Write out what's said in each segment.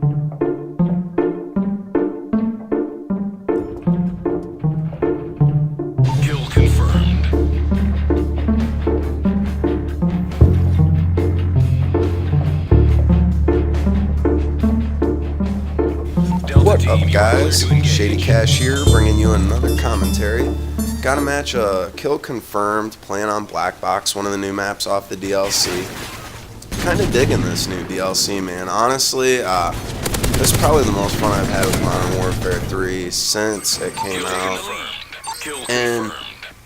Kill confirmed. What up, guys? ShadyCash here, bringing you another commentary. Got a match, kill confirmed, playing on Black Box, one of the new maps off the DLC. Kind of digging this new DLC, man. Honestly, this is probably the most fun I've had with Modern Warfare 3 since it came out. And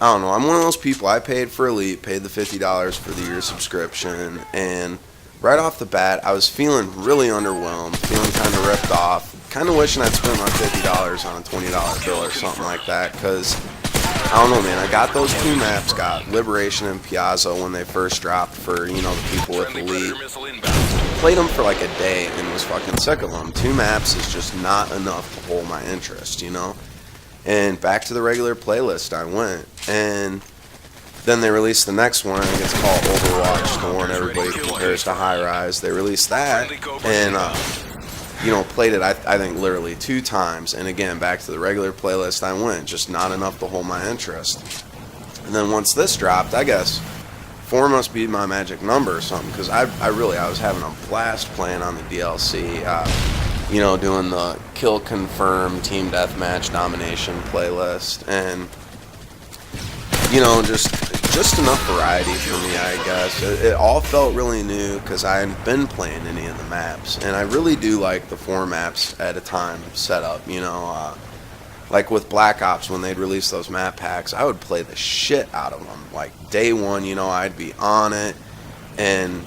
I don't know, I'm one of those people. I paid for Elite, paid the $50 for the year subscription, and right off the bat, I was feeling really underwhelmed, feeling kind of ripped off. Kind of wishing I'd spent my $50 on a $20 bill or something like that, because I don't know, man. I got those two maps, got Liberation and Piazza when they first dropped for, you know, the people with Elite. Played them for like a day and was fucking sick of them. Two maps is just not enough to hold my interest, you know? And back to the regular playlist I went. And then they released the next one. I think it's called Overwatch, the one everybody compares to High Rise. They released that, and you know, played it, I think, literally 2 times, and again, back to the regular playlist I went, just not enough to hold my interest. And then once this dropped, I guess 4 must be my magic number or something, because I was having a blast playing on the DLC, you know, doing the Kill Confirm Team Deathmatch Domination playlist, and, you know, just enough variety for me, I guess. It all felt really new because I hadn't been playing any of the maps, and I really do like the 4 maps at a time setup, you know. Like with Black Ops, when they'd release those map packs, I would play the shit out of them. Like day one, you know, I'd be on it, and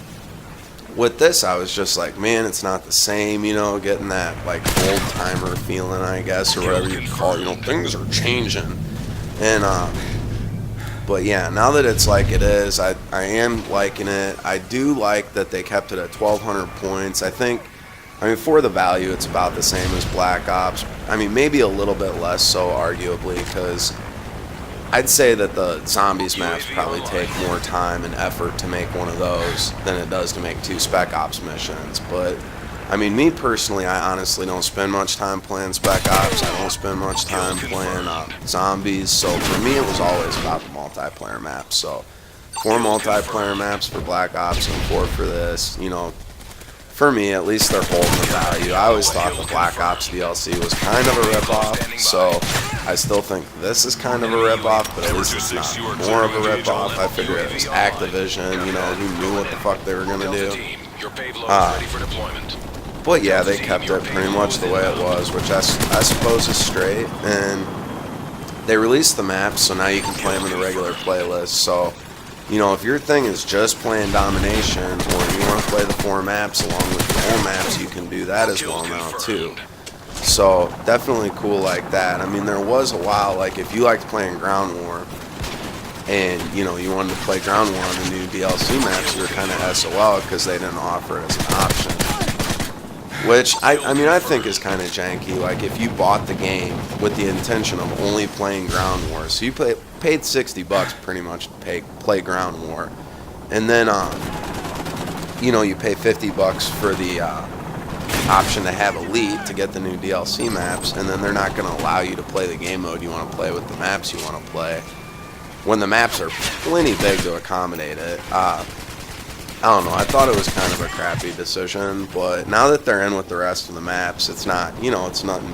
with this, I was just like, man, it's not the same, you know, getting that like old timer feeling, I guess, or whatever you call it. You know, things are changing, and but yeah, now that it's like it is, I am liking it. I do like that they kept it at 1,200 points. I mean, for the value, it's about the same as Black Ops. I mean, maybe a little bit less so, arguably, because I'd say that the Zombies maps probably take more time and effort to make one of those than it does to make 2 Spec Ops missions. But I mean, me personally, I honestly don't spend much time playing Spec Ops. I don't spend much time playing Zombies. So for me, it was always about the multiplayer maps. So 4 multiplayer maps for Black Ops and 4 for this. You know, for me, at least they're holding the value. I always thought the Black Ops DLC was kind of a ripoff. So I still think this is kind of a ripoff, but at least it's not more of a ripoff. I figure it was Activision, you know, who knew what the fuck they were going to do. But yeah, they kept it pretty much the way it was, which I suppose is straight. And they released the maps, so now you can play them in the regular playlist. So, you know, if your thing is just playing Domination, or you want to play the 4 maps along with the whole maps, you can do that as well now, too. So, definitely cool like that. I mean, there was a while, like, if you liked playing Ground War, and, you know, you wanted to play Ground War on the new DLC maps, you were kind of SOL because they didn't offer it as an option. Which, I mean, I think is kind of janky. Like, if you bought the game with the intention of only playing Ground War, so you paid $60 pretty much to play Ground War, and then, you know, you pay $50 for the option to have Elite to get the new DLC maps, and then they're not going to allow you to play the game mode you want to play with the maps you want to play, when the maps are plenty big to accommodate it. I don't know, I thought it was kind of a crappy decision, but now that they're in with the rest of the maps, it's not, you know, it's nothing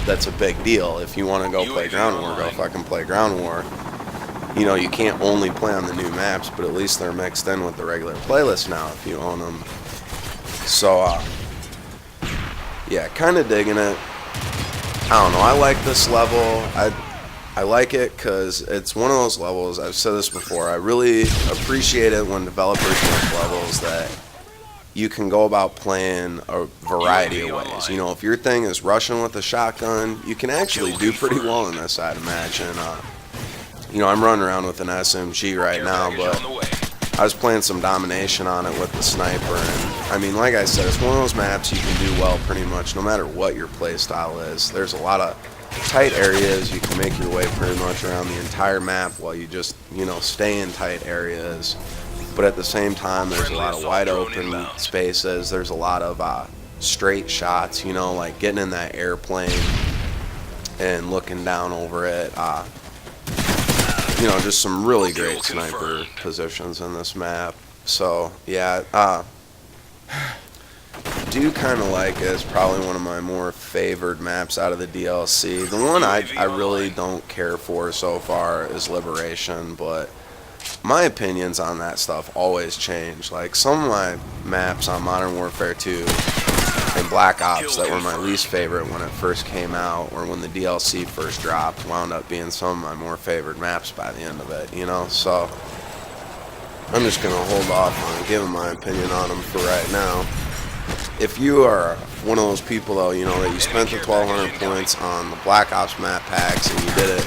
that's a big deal. If you want to go play Ground War, go fucking play Ground War. You know, you can't only play on the new maps, but at least they're mixed in with the regular playlist now if you own them. So, yeah, kind of digging it. I don't know, I like this level. I like it because it's one of those levels, I've said this before, I really appreciate it when developers make levels that you can go about playing a variety of ways. You know, if your thing is rushing with a shotgun, you can actually do pretty well in this, I'd imagine. You know, I'm running around with an SMG right now, but I was playing some Domination on it with the sniper, and I mean, like I said, it's one of those maps you can do well pretty much no matter what your playstyle is. There's a lot of tight areas, you can make your way pretty much around the entire map while you just, you know, stay in tight areas. But at the same time, there's a lot of wide open spaces. There's a lot of straight shots, you know, like getting in that airplane and looking down over it. You know, just some really great sniper positions in this map. So yeah, do kind of like it. It's probably one of my more favored maps out of the DLC. The one I really don't care for so far is Liberation, but my opinions on that stuff always change. Like, some of my maps on Modern Warfare 2 and Black Ops that were my least favorite when it first came out, or when the DLC first dropped, wound up being some of my more favored maps by the end of it, you know? So I'm just going to hold off on giving my opinion on them for right now. If you are one of those people, though, you know, that you spent the 1,200 points on the Black Ops map packs and you did it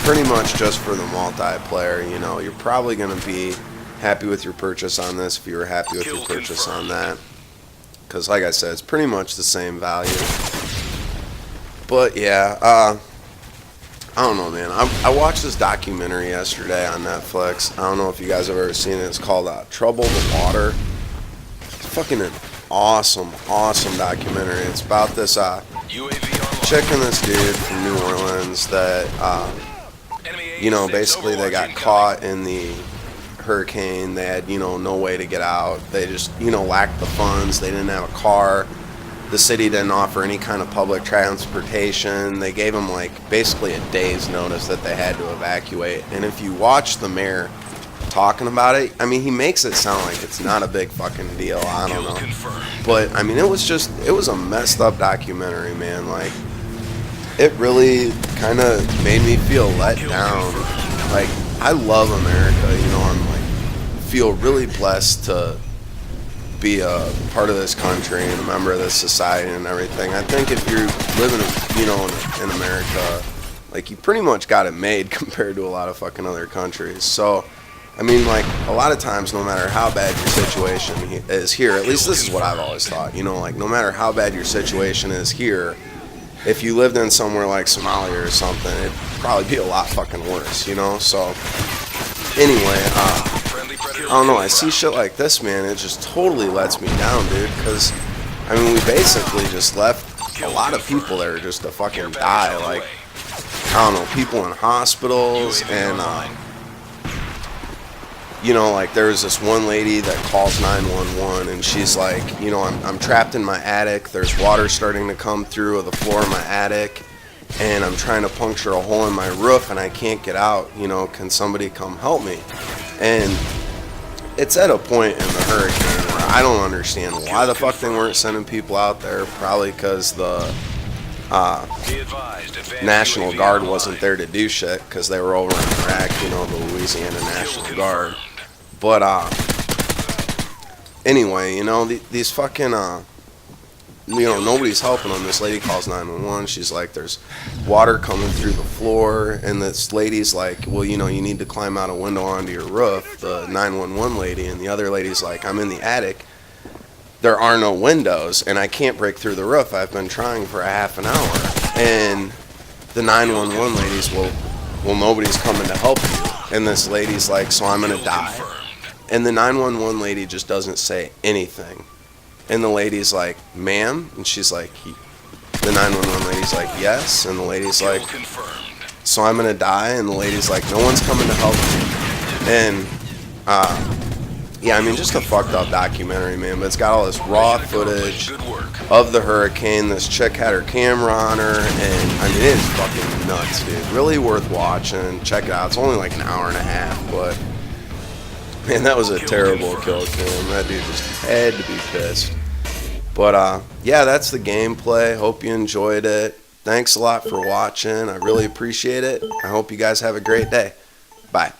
pretty much just for the multiplayer, you know, you're probably going to be happy with your purchase on this if you were happy with your purchase on that. Because, like I said, it's pretty much the same value. But, yeah, I don't know, man. I watched this documentary yesterday on Netflix. I don't know if you guys have ever seen it. It's called Trouble the Water. It's fucking an awesome documentary. It's about this chick and this dude from New Orleans that, you know, basically they got caught in the hurricane. They had, you know, no way to get out. They just, you know, lacked the funds. They didn't have a car. The city didn't offer any kind of public transportation. They gave them, like, basically a day's notice that they had to evacuate. And if you watch the mayor talking about it, I mean, he makes it sound like it's not a big fucking deal. I don't know. But, I mean, it was a messed up documentary, man. Like, it really kind of made me feel let down. Like, I love America, you know, I'm like, feel really blessed to be a part of this country and a member of this society and everything. I think if you're living, you know, in America, like, you pretty much got it made compared to a lot of fucking other countries. So, I mean, like, a lot of times, no matter how bad your situation is here, at least this is what I've always thought, you know, like, no matter how bad your situation is here, if you lived in somewhere like Somalia or something, it'd probably be a lot fucking worse, you know? So, anyway, I don't know, I see shit like this, man, it just totally lets me down, dude, because, I mean, we basically just left a lot of people there just to fucking die, like, I don't know, people in hospitals, and, you know, like, there's this one lady that calls 911, and she's like, you know, I'm trapped in my attic, there's water starting to come through the floor of my attic, and I'm trying to puncture a hole in my roof, and I can't get out, you know, can somebody come help me? And it's at a point in the hurricane where I don't understand why the fuck they weren't sending people out there, probably because the National Guard wasn't there to do shit, because they were over in Iraq, you know, the Louisiana National Guard. But, anyway, you know, these fucking, you know, nobody's helping them. This lady calls 911. She's like, there's water coming through the floor. And this lady's like, well, you know, you need to climb out a window onto your roof, the 911 lady. And the other lady's like, I'm in the attic. There are no windows, and I can't break through the roof. I've been trying for a half an hour. And the 911 lady's, well, nobody's coming to help you. And this lady's like, so I'm going to die. And the 911 lady just doesn't say anything. And the lady's like, ma'am? And she's like, the 911 lady's like, yes. And the lady's like, so I'm going to die? And the lady's like, no one's coming to help me. And, yeah, I mean, just a fucked up documentary, man. But it's got all this raw footage of the hurricane. This chick had her camera on her. And, I mean, it's fucking nuts, dude. Really worth watching. Check it out. It's only like an hour and a half, but man, that was a terrible kill cam. That dude just had to be pissed. But, yeah, that's the gameplay. Hope you enjoyed it. Thanks a lot for watching. I really appreciate it. I hope you guys have a great day. Bye.